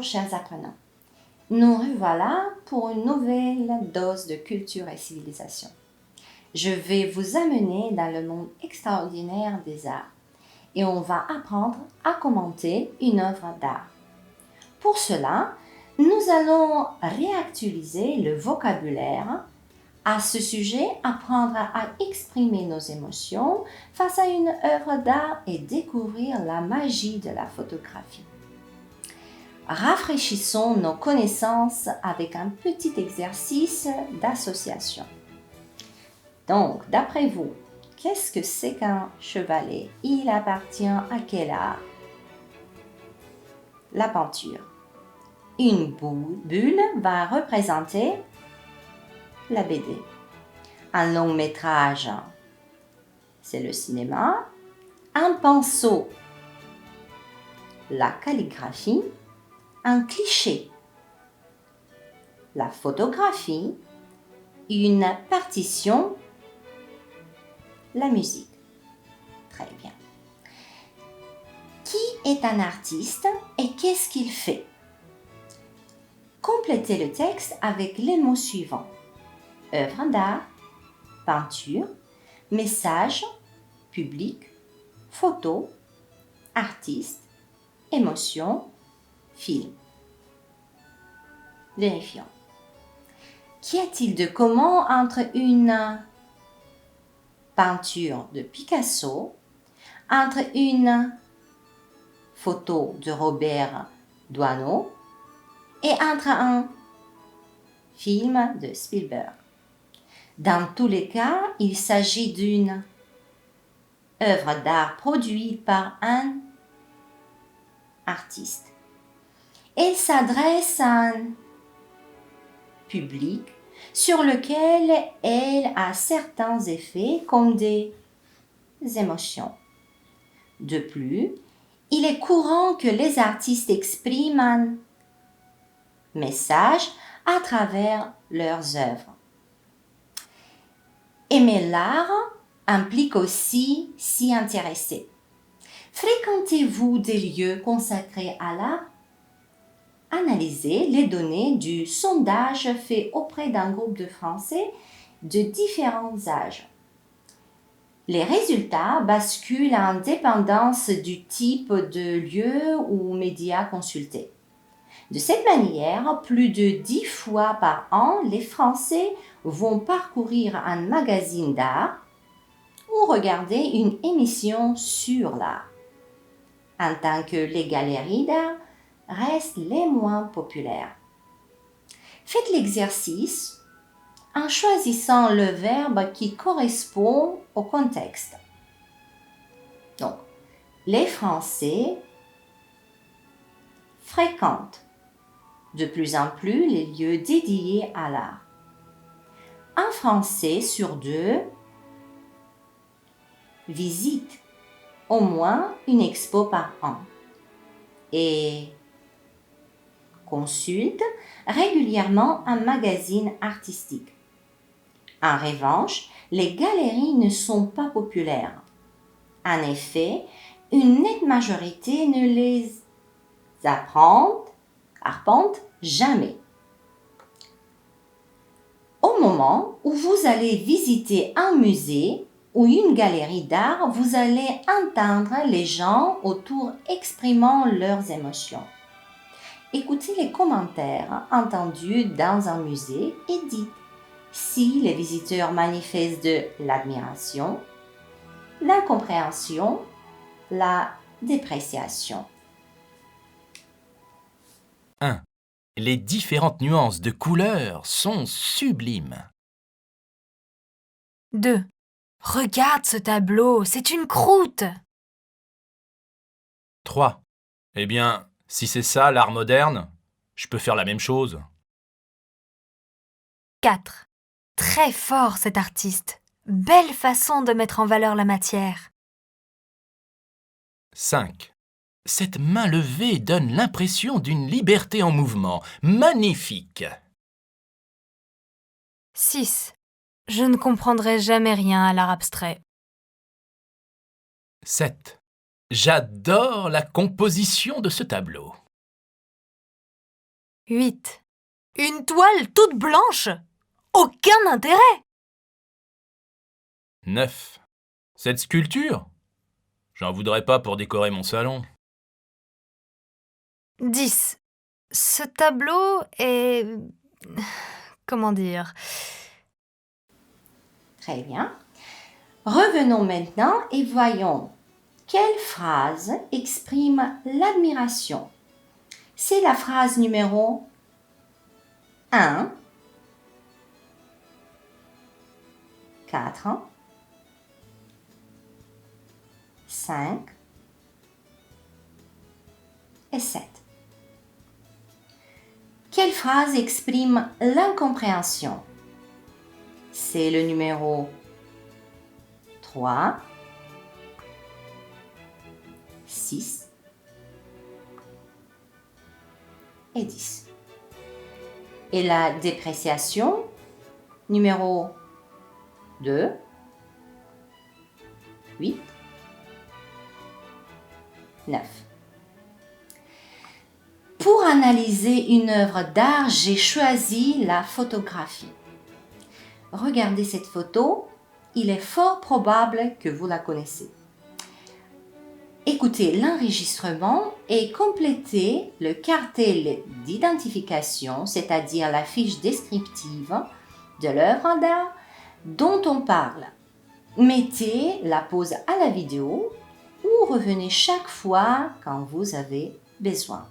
Bonjour chers apprenants, nous revoilà pour une nouvelle dose de culture et civilisation. Je vais vous amener dans le monde extraordinaire des arts et on va apprendre à commenter une œuvre d'art. Pour cela, nous allons réactualiser le vocabulaire. À ce sujet, apprendre à exprimer nos émotions face à une œuvre d'art et découvrir la magie de la photographie. Rafraîchissons nos connaissances avec un petit exercice d'association. Donc, d'après vous, qu'est-ce que c'est qu'un chevalet? Il appartient à quel art? La peinture. Une bulle va représenter la BD. Un long métrage, c'est le cinéma. Un pinceau, la calligraphie. Un cliché, la photographie. Une partition, la musique. Très bien. Qui est un artiste et qu'est-ce qu'il fait? Complétez le texte avec les mots suivants. Œuvre d'art, peinture, message, public, photo, artiste, émotion, film. Vérifions. Qu'y a-t-il de commun entre une peinture de Picasso, entre une photo de Robert Doisneau et entre un film de Spielberg? Dans tous les cas, il s'agit d'une œuvre d'art produite par un artiste. Elle s'adresse à un public sur lequel elle a certains effets comme des émotions. De plus, il est courant que les artistes expriment un message à travers leurs œuvres. Aimer l'art implique aussi s'y intéresser. Fréquentez-vous des lieux consacrés à l'art? Analysez les données du sondage fait auprès d'un groupe de Français de différents âges. Les résultats basculent en dépendance du type de lieu ou média consulté. De cette manière, plus de 10 fois par an, les Français vont parcourir un magazine d'art ou regarder une émission sur l'art. En tant que les galeries d'art restent les moins populaires. Faites l'exercice en choisissant le verbe qui correspond au contexte. Donc, les Français fréquentent de plus en plus les lieux dédiés à l'art. Un Français sur deux visite au moins une expo par an et consulte régulièrement un magazine artistique. En revanche, les galeries ne sont pas populaires. En effet, une nette majorité ne les arpente jamais. Au moment où vous allez visiter un musée ou une galerie d'art, vous allez entendre les gens autour exprimant leurs émotions. Écoutez les commentaires entendus dans un musée et dites si les visiteurs manifestent de l'admiration, l'incompréhension, la dépréciation. 1. Les différentes nuances de couleurs sont sublimes. 2. Regarde ce tableau, c'est une croûte. 3. Eh bien, si c'est ça l'art moderne, je peux faire la même chose. 4. Très fort cet artiste. Belle façon de mettre en valeur la matière. 5. Cette main levée donne l'impression d'une liberté en mouvement. Magnifique! 6. Je ne comprendrai jamais rien à l'art abstrait. 7. J'adore la composition de ce tableau. 8. Une toile toute blanche? Aucun intérêt! 9. Cette sculpture? J'en voudrais pas pour décorer mon salon. 10. Ce tableau est... Comment dire? Très bien. Revenons maintenant et voyons quelle phrase exprime l'admiration. C'est la phrase numéro 1, 4, 5 et 7. Quelle phrase exprime l'incompréhension? C'est le numéro 3, 6 et 10. Et la dépréciation, numéro 2, 8, 9. Pour analyser une œuvre d'art, j'ai choisi la photographie. Regardez cette photo, il est fort probable que vous la connaissez. Écoutez l'enregistrement et complétez le cartel d'identification, c'est-à-dire la fiche descriptive de l'œuvre d'art dont on parle. Mettez la pause à la vidéo ou revenez chaque fois quand vous avez besoin.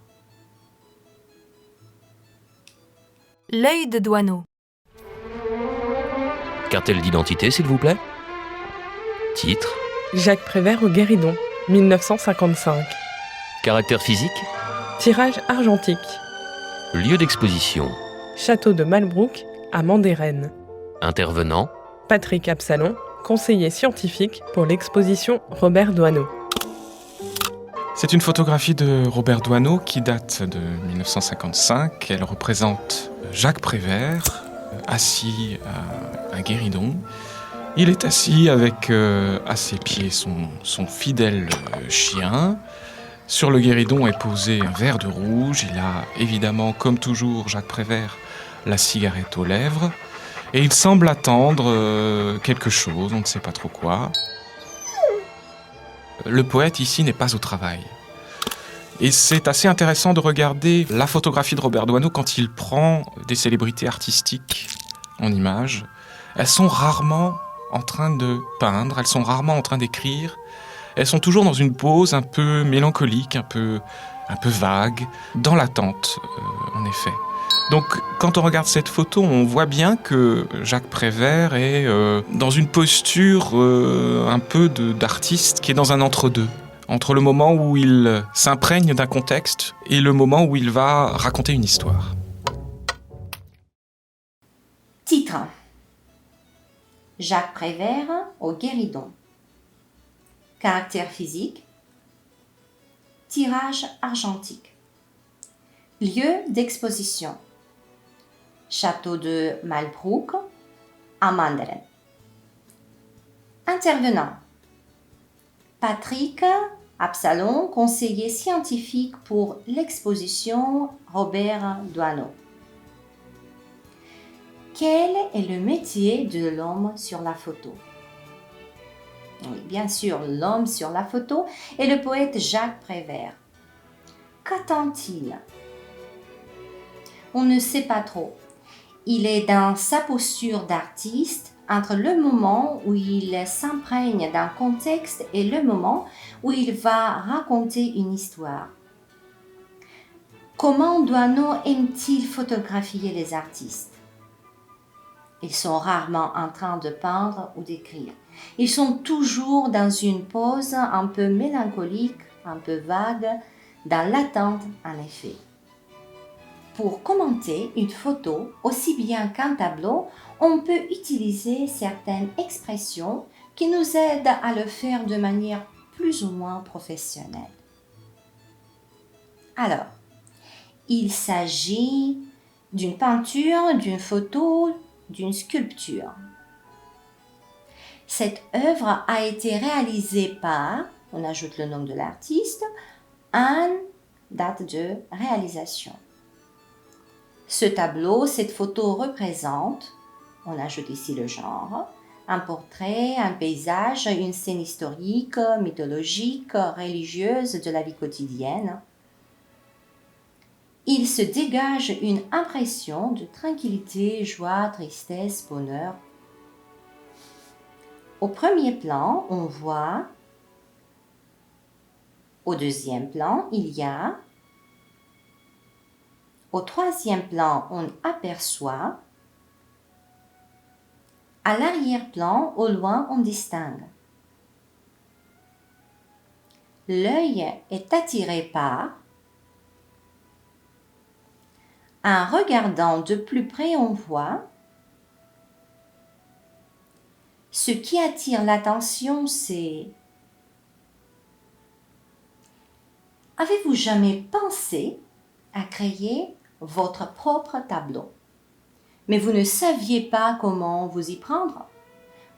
L'œil de Doisneau. Cartel d'identité, s'il vous plaît. Titre. Jacques Prévert au Guéridon, 1955. Caractère physique. Tirage argentique. Lieu d'exposition. Château de Malbrouck, à Mandérennes. Intervenant. Patrick Absalon, conseiller scientifique pour l'exposition Robert Doisneau. C'est une photographie de Robert Doisneau qui date de 1955. Elle représente Jacques Prévert, assis à un guéridon. Il est assis avec à ses pieds son fidèle chien. Sur le guéridon est posé un verre de rouge. Il a évidemment, comme toujours, Jacques Prévert, la cigarette aux lèvres. Et il semble attendre quelque chose, on ne sait pas trop quoi. Le poète ici n'est pas au travail. Et c'est assez intéressant de regarder la photographie de Robert Doisneau quand il prend des célébrités artistiques en images. Elles sont rarement en train de peindre, elles sont rarement en train d'écrire. Elles sont toujours dans une pose un peu mélancolique, un peu vague, dans l'attente, en effet. Donc, quand on regarde cette photo, on voit bien que Jacques Prévert est dans une posture un peu d'artiste qui est dans un entre-deux. Entre le moment où il s'imprègne d'un contexte et le moment où il va raconter une histoire. Titre: Jacques Prévert au Guéridon. Caractère physique: tirage argentique. Lieu d'exposition: Château de Malbrouck, à Mandérennes. Intervenant: Patrick Absalon, conseiller scientifique pour l'exposition Robert Doisneau. Quel est le métier de l'homme sur la photo? Oui, bien sûr, l'homme sur la photo est le poète Jacques Prévert. Qu'attend-il? On ne sait pas trop. Il est dans sa posture d'artiste entre le moment où il s'imprègne d'un contexte et le moment où il va raconter une histoire. Comment Doisneau aime-t-il photographier les artistes? Ils sont rarement en train de peindre ou d'écrire. Ils sont toujours dans une pose un peu mélancolique, un peu vague, dans l'attente en effet. Pour commenter une photo, aussi bien qu'un tableau, on peut utiliser certaines expressions qui nous aident à le faire de manière plus ou moins professionnelle. Alors, il s'agit d'une peinture, d'une photo, d'une sculpture. Cette œuvre a été réalisée par, on ajoute le nom de l'artiste, une date de réalisation. Ce tableau, cette photo représente, on ajoute ici le genre, un portrait, un paysage, une scène historique, mythologique, religieuse de la vie quotidienne. Il se dégage une impression de tranquillité, joie, tristesse, bonheur. Au premier plan, on voit. Au deuxième plan, il y a. Au troisième plan, on aperçoit. À l'arrière-plan, au loin, on distingue. L'œil est attiré par. En regardant de plus près, on voit. Ce qui attire l'attention, c'est... Avez-vous jamais pensé à créer votre propre tableau? Mais vous ne saviez pas comment vous y prendre?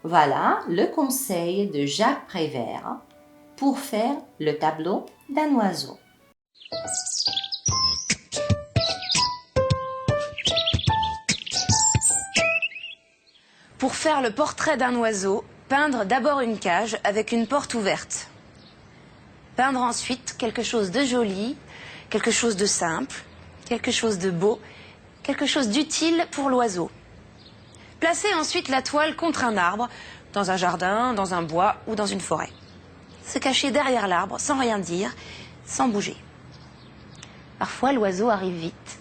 Voilà le conseil de Jacques Prévert pour faire le tableau d'un oiseau. Pour faire le portrait d'un oiseau, peindre d'abord une cage avec une porte ouverte. Peindre ensuite quelque chose de joli, quelque chose de simple, quelque chose de beau, quelque chose d'utile pour l'oiseau. Placez ensuite la toile contre un arbre, dans un jardin, dans un bois ou dans une forêt. Se cacher derrière l'arbre sans rien dire, sans bouger. Parfois l'oiseau arrive vite,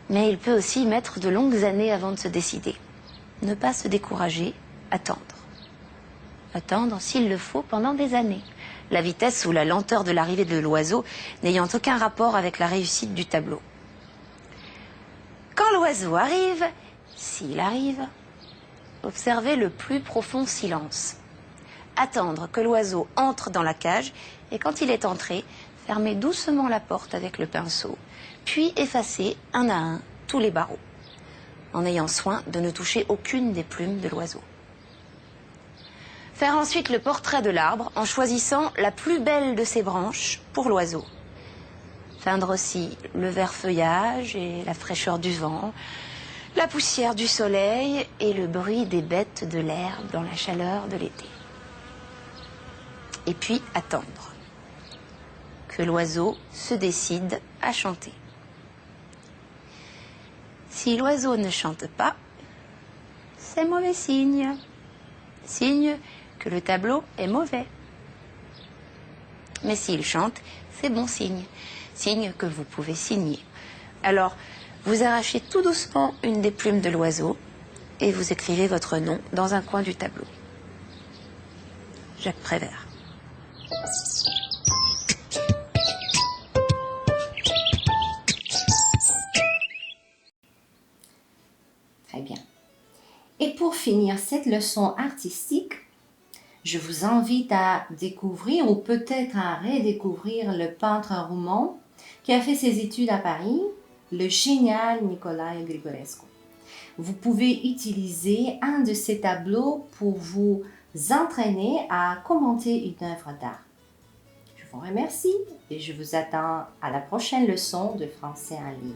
mais il peut aussi mettre de longues années avant de se décider. Ne pas se décourager, attendre. Attendre s'il le faut pendant des années. La vitesse ou la lenteur de l'arrivée de l'oiseau n'ayant aucun rapport avec la réussite du tableau. Quand l'oiseau arrive, s'il arrive, observez le plus profond silence. Attendre que l'oiseau entre dans la cage et quand il est entré, fermez doucement la porte avec le pinceau, puis effacez un à un tous les barreaux, en ayant soin de ne toucher aucune des plumes de l'oiseau. Faire ensuite le portrait de l'arbre en choisissant la plus belle de ses branches pour l'oiseau. Peindre aussi le vert feuillage et la fraîcheur du vent, la poussière du soleil et le bruit des bêtes de l'herbe dans la chaleur de l'été. Et puis attendre que l'oiseau se décide à chanter. Si l'oiseau ne chante pas, c'est mauvais signe. Signe que le tableau est mauvais. Mais s'il chante, c'est bon signe. Signe que vous pouvez signer. Alors, vous arrachez tout doucement une des plumes de l'oiseau et vous écrivez votre nom dans un coin du tableau. Jacques Prévert. Très bien. Et pour finir cette leçon artistique, je vous invite à découvrir ou peut-être à redécouvrir le peintre roumain qui a fait ses études à Paris, le génial Nicolae Grigorescu. Vous pouvez utiliser un de ces tableaux pour vous entraîner à commenter une œuvre d'art. Je vous remercie et je vous attends à la prochaine leçon de français en ligne.